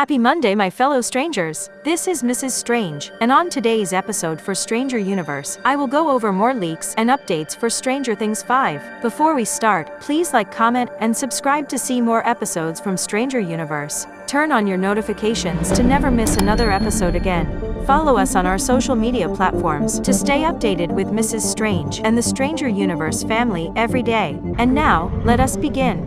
Happy Monday, my fellow strangers! This is Mrs. Strange, and on today's episode for Stranger Universe, I will go over more leaks and updates for Stranger Things 5. Before we start, please like, comment, and subscribe to see more episodes from Stranger Universe. Turn on your notifications to never miss another episode again. Follow us on our social media platforms to stay updated with Mrs. Strange and the Stranger Universe family every day. And now, let us begin.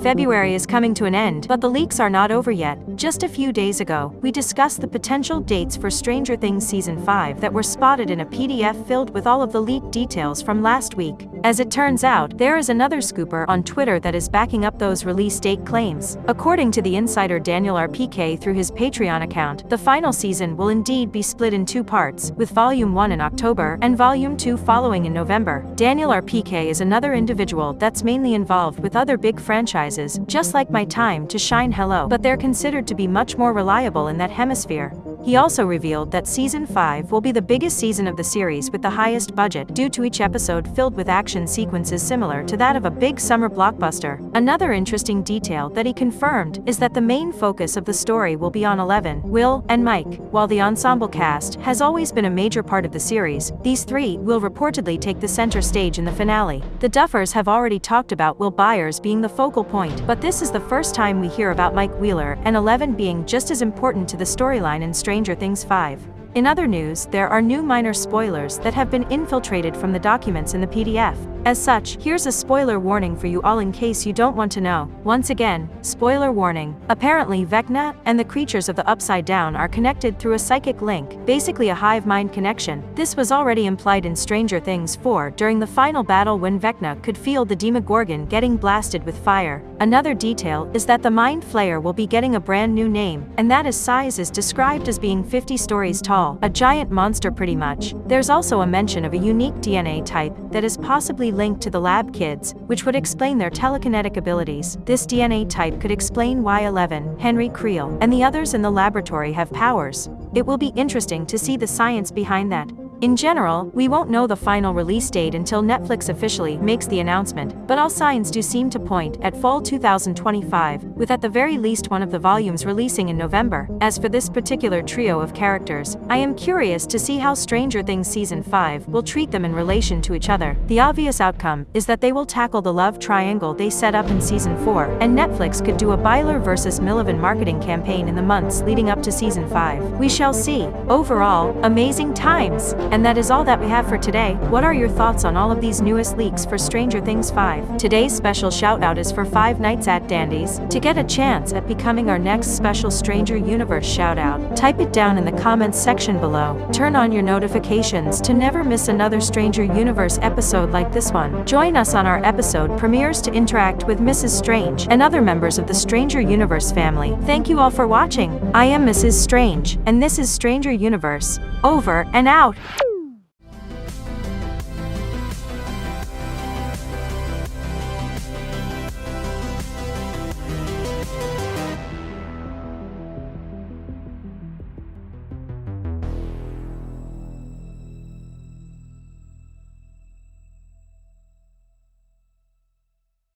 February is coming to an end, but the leaks are not over yet. Just a few days ago, we discussed the potential dates for Stranger Things Season 5 that were spotted in a PDF filled with all of the leaked details from last week. As it turns out, there is another scooper on Twitter that is backing up those release date claims. According to the insider Daniel RPK through his Patreon account, the final season will indeed be split in two parts, with Volume 1 in October and Volume 2 following in November. Daniel RPK is another individual that's mainly involved with other big franchises, just like My Time to Shine Hello, but they're considered to be much more reliable in that hemisphere. He also revealed that Season 5 will be the biggest season of the series with the highest budget, due to each episode filled with action sequences similar to that of a big summer blockbuster. Another interesting detail that he confirmed is that the main focus of the story will be on Eleven, Will, and Mike. While the ensemble cast has always been a major part of the series, these three will reportedly take the center stage in the finale. The Duffers have already talked about Will Byers being the focal point, but this is the first time we hear about Mike Wheeler and Eleven being just as important to the storyline in Stranger Things 5. In other news, there are new minor spoilers that have been infiltrated from the documents in the PDF. As such, here's a spoiler warning for you all in case you don't want to know. Once again, spoiler warning. Apparently Vecna and the creatures of the Upside Down are connected through a psychic link, basically a hive mind connection. This was already implied in Stranger Things 4 during the final battle when Vecna could feel the Demogorgon getting blasted with fire. Another detail is that the Mind Flayer will be getting a brand new name, and that his size is described as being 50 stories tall, a giant monster pretty much. There's also a mention of a unique DNA type that is possibly linked to the lab kids, which would explain their telekinetic abilities. This DNA type could explain why Eleven, Henry Creel, and the others in the laboratory have powers. It will be interesting to see the science behind that. In general, we won't know the final release date until Netflix officially makes the announcement, but all signs do seem to point at fall 2025, with at the very least one of the volumes releasing in November. As for this particular trio of characters, I am curious to see how Stranger Things Season 5 will treat them in relation to each other. The obvious outcome is that they will tackle the love triangle they set up in Season 4, and Netflix could do a Byler versus Millivan marketing campaign in the months leading up to Season 5. We shall see. Overall, amazing times! And that is all that we have for today. What are your thoughts on all of these newest leaks for Stranger Things 5? Today's special shout-out is for 5 Nights at Dandy's. To get a chance at becoming our next special Stranger Universe shout-out, type it down in the comments section below. Turn on your notifications to never miss another Stranger Universe episode like this one. Join us on our episode premieres to interact with Mrs. Strange and other members of the Stranger Universe family. Thank you all for watching. I am Mrs. Strange, and this is Stranger Universe. Over and out.